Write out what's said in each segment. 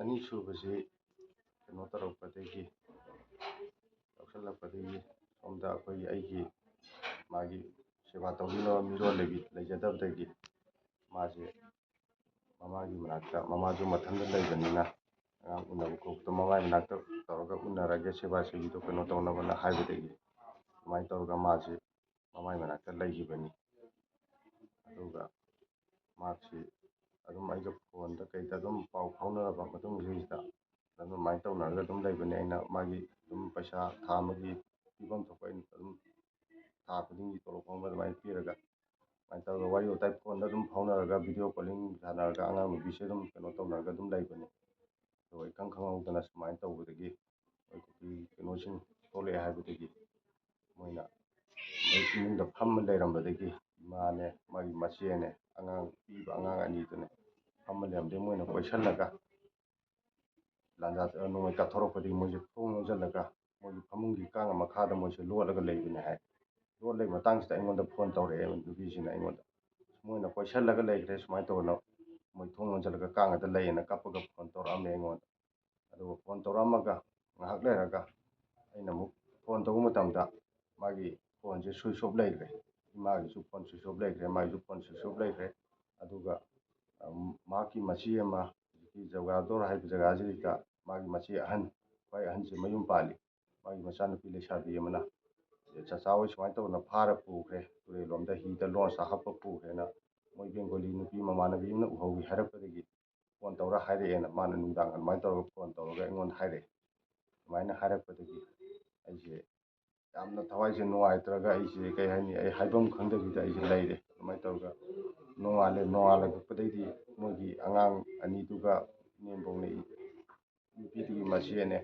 ꯑꯅꯤꯁꯨꯕꯁꯤ ꯀꯩꯅꯣ ꯇꯧꯔꯛꯄꯗꯒꯤ ꯌꯥꯎꯁꯜꯂꯛꯄꯗꯒꯤ ꯁꯣꯝꯗ ꯑꯩꯒꯤ ꯃꯥꯒꯤ ꯁꯦꯕꯥ ꯇꯧꯕꯤꯅꯕ ꯃꯤꯔꯣꯜ ꯂꯩꯖꯗꯕꯗꯒꯤ ꯃꯥꯁꯦ ꯃꯃꯥꯒꯤ ꯃꯅꯥꯛꯇ, ꯃꯃꯥꯁꯨ ꯃꯊꯟꯇ ꯂꯩꯕꯅꯤꯅ ꯑꯉꯥꯡ ꯎꯅꯕ ꯈꯣꯠꯄꯗ ꯃꯃꯥꯒꯤ ꯃꯅꯥꯛꯇ ꯇꯧꯔꯒ ꯎꯅꯔꯒ ꯁꯦꯕꯥ ꯁꯦꯕꯤꯗꯣ ꯀꯩꯅꯣ ꯇꯧꯅꯕꯅ ꯍꯥꯏꯕꯗꯒꯤ ꯑꯗꯨꯃꯥꯏꯅ ꯇꯧꯔꯒ ꯃꯥꯁꯤ ꯃꯃꯥꯒꯤ ꯃꯅꯥꯛꯇ ꯂꯩꯈꯤꯕꯅꯤ. ꯑꯗꯨꯒ ꯃꯥꯁꯤ ꯑꯗꯨꯝ ꯑꯩꯒ ꯐꯣꯟꯗ ꯀꯩꯗ ꯑꯗꯨꯝ ꯄꯥꯎ ꯐꯥꯎꯅꯔꯕ ꯃꯇꯨꯡꯁꯤꯗ ꯑꯗꯨꯃꯥꯏꯅ ꯇꯧꯅꯔꯒ ꯑꯗꯨꯝ ꯂꯩꯕꯅꯤ. ꯑꯩꯅ ꯃꯥꯒꯤ ꯑꯗꯨꯝ ꯄꯩꯁꯥ ꯊꯥ ꯑꯃꯒꯤ ꯄꯤꯐꯝ ꯊꯣꯛꯄ ꯑꯩꯅ ꯑꯗꯨꯝ ꯊꯥ ꯈꯨꯗꯤꯡꯒꯤ ꯇꯣꯂꯣꯞ ꯐꯪꯕ ꯑꯗꯨꯃꯥꯏꯅ ꯄꯤꯔꯒ ꯑꯗꯨꯃꯥꯏꯅ ꯇꯧꯔꯒ ꯋꯥꯔꯤ ꯋꯥꯇꯥꯏ ꯐꯣꯟꯗ ꯑꯗꯨꯝ ꯐꯥꯎꯅꯔꯒ ꯚꯤꯗꯤꯑꯣ ꯀꯣꯂꯤꯡ ꯁꯥꯟꯅꯔꯒ ꯑꯉꯥꯡ ꯅꯨꯕꯤꯁꯦ ꯑꯗꯨꯝ ꯀꯩꯅꯣ ꯇꯧꯅꯔꯒ ꯑꯗꯨꯝ ꯂꯩꯕꯅꯤ. ꯑꯗꯨꯒ ꯏꯈꯪ ꯈꯪꯍꯧꯗꯅ ꯁꯨꯃꯥꯏꯅ ꯇꯧꯕꯗꯒꯤ ꯑꯩꯈꯣꯏꯒꯤ ꯀꯩꯅꯣꯁꯤꯡ ꯊꯣꯛꯂꯛꯑꯦ ꯍꯥꯏꯕꯗꯒꯤ ꯃꯣꯏꯅ ꯏꯃꯨꯡꯗ ꯐꯝꯃ ꯂꯩꯔꯝꯕꯗꯒꯤ ꯏꯃꯥꯅꯦ, ꯃꯥꯒꯤ ꯃꯆꯦꯅꯦ, ꯑꯉꯥꯡ ꯄꯤꯕ ꯑꯉꯥꯡ ꯑꯅꯤꯗꯨꯅꯦ ꯐꯝꯃ ꯂꯩꯔꯝꯕꯗꯒꯤ ꯃꯣꯏꯅ ꯀꯣꯏꯁꯤꯜꯂꯒ ꯅꯣꯡꯃꯩ ꯀꯥꯞꯊꯣꯔꯛꯄꯗꯒꯤ ꯃꯣꯏꯁꯦ ꯊꯣꯡ ꯂꯣꯟꯁꯤꯜꯂꯒ ꯃꯣꯏꯒꯤ ꯐꯃꯨꯡꯒꯤ ꯀꯥꯡ ꯃꯈꯥꯗ ꯃꯣꯏꯁꯦ ꯂꯣꯠꯂꯒ ꯂꯩꯕꯅꯦ ꯍꯥꯏ. ꯂꯣꯠ ꯂꯩꯕ ꯃꯇꯥꯡꯁꯤꯗ ꯑꯩꯉꯣꯟꯗ ꯐꯣꯟ ꯇꯧꯔꯛꯑꯦ ꯅꯨꯄꯤꯁꯤꯅ ꯑꯩꯉꯣꯟꯗ. ꯃꯣꯏꯅ ꯀꯣꯏꯁꯤꯜꯂꯒ ꯂꯩꯈ꯭ꯔꯦ, ꯁꯨꯃꯥꯏꯅ ꯇꯧꯗꯅ ꯃꯣꯏ ꯊꯣꯡ ꯂꯣꯟꯁꯤꯜꯂꯒ ꯀꯥꯡꯉꯗ ꯂꯩꯌꯦꯅ ꯀꯞꯄꯒ ꯐꯣꯟ ꯇꯧꯔꯛꯑꯝꯃꯦ ꯑꯩꯉꯣꯟꯗ. ꯑꯗꯨꯒ ꯐꯣꯟ ꯇꯧꯔꯛꯑꯝꯃꯒ ꯉꯥꯏꯍꯥꯛ ꯂꯩꯔꯒ ꯑꯩꯅ ꯑꯃꯨꯛ ꯐꯣꯟ ꯇꯧꯕ ꯃꯇꯝꯗ ꯃꯥꯒꯤ ꯐꯣꯟꯁꯦ ꯁ꯭ꯋꯤꯆ ꯑꯣꯐ ꯂꯩꯈ꯭ꯔꯦ. ꯏꯃꯥꯒꯤꯁꯨ ꯐꯣꯟ ꯁ꯭ꯋꯤꯆ ꯑꯣꯐ ꯂꯩꯈ꯭ꯔꯦ, ꯃꯥꯒꯤꯁꯨ ꯐꯣꯟ ꯁ꯭ꯋꯤꯆ ꯑꯣꯐ ꯂꯩꯈ꯭ꯔꯦ. ꯑꯗꯨꯒ ꯃꯍꯥꯛꯀꯤ ꯃꯆꯦ ꯑꯃ ꯍꯧꯖꯤꯛꯀꯤ ꯖꯒꯥꯗꯣꯔ ꯍꯥꯏꯕ ꯖꯒꯥꯁꯤꯗ ꯃꯥꯒꯤ ꯃꯆꯦ ꯑꯍꯟ, ꯈ꯭ꯋꯥꯏ ꯑꯍꯟꯁꯤ ꯃꯌꯨꯝ ꯄꯥꯜꯂꯤ. ꯃꯥꯒꯤ ꯃꯆꯥꯅꯨꯄꯤ ꯂꯩꯁꯥꯕꯤ ꯑꯃꯅ ꯆꯥꯆꯥ ꯍꯣꯏ ꯁꯨꯃꯥꯏꯅ ꯇꯧꯗꯅ ꯐꯥꯔ ꯄꯨꯈ꯭ꯔꯦ, ꯇꯨꯔꯦꯜꯂꯣꯝꯗ ꯍꯤꯗ ꯂꯣꯟꯁ ꯍꯥꯞꯄ ꯄꯨꯈ꯭ꯔꯦꯅ ꯃꯣꯏ ꯕꯦꯡꯒꯣꯂꯤ ꯅꯨꯄꯤ ꯃꯃꯥꯟꯅꯕꯤ ꯑꯃꯅ ꯎꯍꯧꯋꯤ ꯍꯥꯏꯔꯛꯄꯗꯒꯤ ꯐꯣꯟ ꯇꯧꯔ ꯍꯥꯏꯔꯛꯑꯦꯅ ꯃꯥꯅ ꯅꯨꯡꯗꯥꯡ ꯑꯗꯨꯃꯥꯏꯅ ꯇꯧꯔꯒ ꯐꯣꯟ ꯇꯧꯔꯒ ꯑꯩꯉꯣꯟꯗ ꯍꯥꯏꯔꯛꯑꯦ. ꯑꯗꯨꯃꯥꯏꯅ ꯍꯥꯏꯔꯛꯄꯗꯒꯤ ꯑꯩꯁꯦ ꯌꯥꯝꯅ ꯊꯋꯥꯏꯁꯦ ꯅꯨꯡꯉꯥꯏꯇ꯭ꯔꯒ ꯑꯩꯁꯦ ꯀꯩ ꯍꯥꯏꯅꯤ, ꯑꯩ ꯍꯥꯏꯐꯝ ꯈꯪꯗꯕꯤꯗ ꯑꯩꯁꯦ ꯂꯩꯔꯦ. ꯑꯗꯨꯃꯥꯏꯅ ꯇꯧꯔꯒ ꯅꯣꯡꯉꯥꯜꯂꯛꯄꯗꯩꯗꯤ ꯃꯣꯏꯒꯤ ꯑꯉꯥꯡ ꯑꯅꯤꯗꯨꯒ ꯏꯅꯦꯝꯕꯣꯛꯅꯦ, ꯅꯨꯄꯤꯗꯨꯒꯤ ꯃꯆꯦꯅꯦ,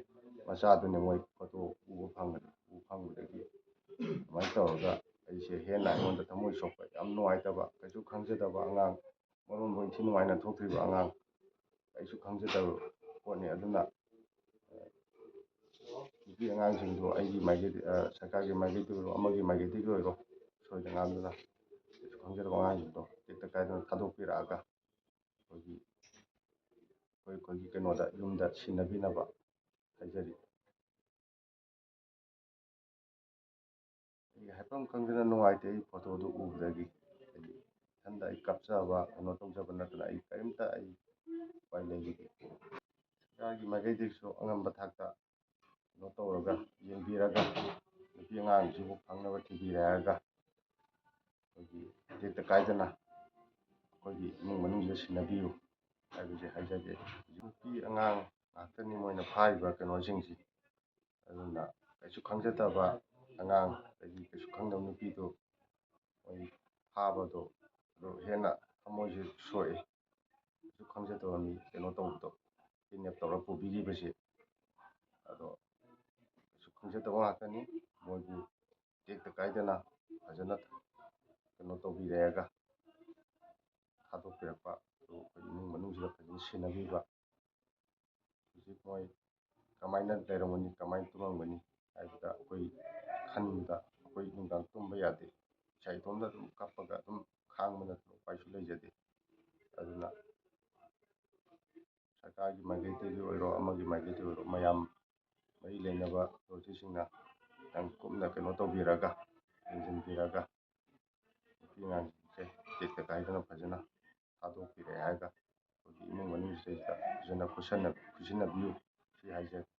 ꯃꯆꯥꯗꯨꯅꯦ, ꯃꯣꯏ ꯐꯣꯇꯣ ꯎꯕ ꯐꯪꯕꯗꯒꯤ ꯑꯗꯨꯃꯥꯏꯅ ꯇꯧꯔꯒ ꯑꯩꯁꯦ ꯍꯦꯟꯅ ꯑꯩꯉꯣꯟꯗ ꯊꯃꯣꯏ ꯁꯣꯛꯄ, ꯌꯥꯝ ꯅꯨꯡꯉꯥꯏꯇꯕ, ꯀꯩꯁꯨ ꯈꯪꯖꯗꯕ ꯑꯉꯥꯡ, ꯃꯔꯣꯟꯕꯨ ꯏꯟꯊꯤ ꯅꯨꯡꯉꯥꯏꯅ ꯊꯣꯛꯇ꯭ꯔꯤꯕ ꯑꯉꯥꯡ, ꯀꯩꯁꯨ ꯈꯪꯖꯗꯕ ꯄꯣꯠꯅꯤ. ꯑꯗꯨꯅ ꯅꯨꯄꯤ ꯑꯉꯥꯡꯁꯤꯡꯗꯣ ꯑꯩꯒꯤ ꯁꯔꯀꯥꯔꯒꯤ ꯃꯥꯏꯀꯩꯗꯒꯤ ꯑꯣꯏꯔꯣ ꯑꯃꯒꯤ ꯃꯥꯏꯀꯩꯗꯒꯤ ꯑꯣꯏꯔꯣ ꯁꯣꯏꯗ ꯉꯥꯝꯗꯅ ꯀꯩꯁꯨ ꯈꯪꯖꯗꯕ ꯑꯉꯥꯡꯁꯤꯡꯗꯣ ꯇꯦꯛꯇ ꯀꯥꯏꯗꯅ ꯊꯥꯗꯣꯛꯄꯤꯔꯛꯑꯒ ꯑꯩꯈꯣꯏꯒꯤ ꯀꯩꯅꯣꯗ ꯌꯨꯝꯗ ꯁꯤꯟꯅꯕꯤꯅꯕ ꯍꯥꯏꯖꯔꯤ. ꯑꯩ ꯍꯥꯏꯐꯝ ꯈꯪꯗꯅ ꯅꯨꯡꯉꯥꯏꯇꯦ. ꯑꯩ ꯐꯣꯇꯣꯗꯨ ꯎꯕꯗꯒꯤ ꯏꯊꯟꯗ ꯑꯩ ꯀꯞꯆꯕ, ꯀꯩꯅꯣ ꯇꯧꯖꯕ ꯅꯠꯇꯅ ꯑꯩ ꯀꯔꯤꯝꯇ ꯎꯄꯥꯏ ꯂꯩꯈꯤꯗꯦ. ꯁꯔꯀꯥꯔꯒꯤ ꯃꯥꯏꯀꯩꯗꯒꯤꯁꯨ ꯑꯉꯝꯕ ꯊꯥꯛꯇ ꯀꯩꯅꯣ ꯇꯧꯔꯒ ꯌꯦꯡꯕꯤꯔꯒ ꯅꯨꯄꯤ ꯑꯉꯥꯡꯁꯤꯕꯨ ꯐꯪꯅꯕ ꯊꯤꯕꯤꯔꯦ ꯍꯥꯏꯔꯒ ꯇꯦꯛꯇ ꯀꯥꯏꯗꯅ ꯑꯩꯈꯣꯏꯒꯤ ꯏꯃꯨꯡ ꯃꯅꯨꯡꯁꯤꯗ ꯁꯤꯟꯅꯕꯤꯌꯨ ꯍꯥꯏꯕꯁꯦ ꯍꯥꯏꯖꯒꯦ. ꯅꯨꯄꯤ ꯑꯉꯥꯡ ꯉꯥꯛꯇꯅꯤ ꯃꯣꯏꯅ ꯐꯥꯔꯤꯕ ꯀꯩꯅꯣꯁꯤꯡꯁꯤ. ꯑꯗꯨꯅ ꯀꯩꯁꯨ ꯈꯪꯖꯗꯕ ꯑꯉꯥꯡ, ꯑꯗꯒꯤ ꯀꯩꯁꯨ ꯈꯪꯗꯕ ꯅꯨꯄꯤꯗꯨ ꯃꯣꯏ ꯐꯥꯕꯗꯣ ꯑꯗꯨ ꯍꯦꯟꯅ ꯊꯃꯣꯏꯁꯦ ꯁꯣꯛꯏ. ꯀꯩꯁꯨ ꯈꯪꯖꯗꯕ ꯃꯤ ꯀꯩꯅꯣ ꯇꯧꯕꯗꯣ, ꯀꯤꯗꯅꯦꯞ ꯇꯧꯔ ꯄꯨꯕꯤꯈꯤꯕꯁꯤ. ꯑꯗꯣ ꯀꯩꯁꯨ ꯈꯪꯖꯗꯕ ꯉꯥꯛꯇꯅꯤ. ꯃꯣꯏꯕꯨ ꯇꯦꯛꯇ ꯀꯥꯏꯗꯅ ꯐꯖꯅ ꯀꯩꯅꯣ ꯇꯧꯕꯤꯔꯦꯒ ꯊꯥꯗꯣꯛꯄꯤꯔꯛꯄ, ꯑꯗꯨ ꯑꯩꯈꯣꯏ ꯏꯃꯨꯡ ꯃꯅꯨꯡꯁꯤꯗ ꯐꯖꯅ ꯁꯦꯟꯅꯕꯤꯕ. ꯍꯧꯖꯤꯛ ꯃꯣꯏ ꯀꯃꯥꯏꯅ ꯂꯩꯔꯝꯒꯅꯤ, ꯀꯃꯥꯏꯅ ꯇꯨꯝꯃꯝꯒꯅꯤ ꯍꯥꯏꯕꯗ ꯑꯩꯈꯣꯏ ꯈꯟꯕꯗ ꯑꯩꯈꯣꯏ ꯅꯨꯡꯗꯥꯡ ꯇꯨꯝꯕ ꯌꯥꯗꯦ. ꯏꯁꯥ ꯏꯇꯣꯝꯇ ꯑꯗꯨꯝ ꯀꯞꯄꯒ ꯑꯗꯨꯝ ꯈꯥꯡꯕ ꯅꯠꯇꯅ ꯎꯄꯥꯏꯁꯨ ꯂꯩꯖꯗꯦ. ꯑꯗꯨꯅ ꯁꯔꯀꯥꯔꯒꯤ ꯃꯥꯏꯀꯩꯗꯒꯤ ꯑꯣꯏꯔꯣ ꯑꯃꯒꯤ ꯃꯥꯏꯀꯩꯗꯒꯤ ꯑꯣꯏꯔꯣ ꯃꯌꯥꯝ ꯃꯔꯤ ꯂꯩꯅꯕ ꯑꯣꯊꯣꯔꯤꯇꯤꯁꯤꯡꯅ ꯈꯤꯇꯪ ꯀꯨꯞꯅ ꯀꯩꯅꯣ ꯇꯧꯕꯤꯔꯒ, ꯌꯦꯡꯁꯤꯟꯕꯤꯔꯒ ꯅꯨꯄꯤ ꯑꯉꯥꯡꯁꯤꯡꯁꯦ ꯇꯦꯛꯇ ꯀꯥꯏꯗꯅ ꯐꯖꯅ ꯊꯥꯗꯣꯛꯄꯤꯔꯦ ꯍꯥꯏꯔꯒ ꯑꯩꯈꯣꯏꯒꯤ ꯏꯃꯨꯡ ꯃꯅꯨꯡꯁꯤꯗꯩꯗ ꯐꯖꯅ ꯈꯨꯠꯁꯤꯟꯅꯕꯤꯌꯨ, ꯁꯤ ꯍꯥꯏꯖꯒꯦ.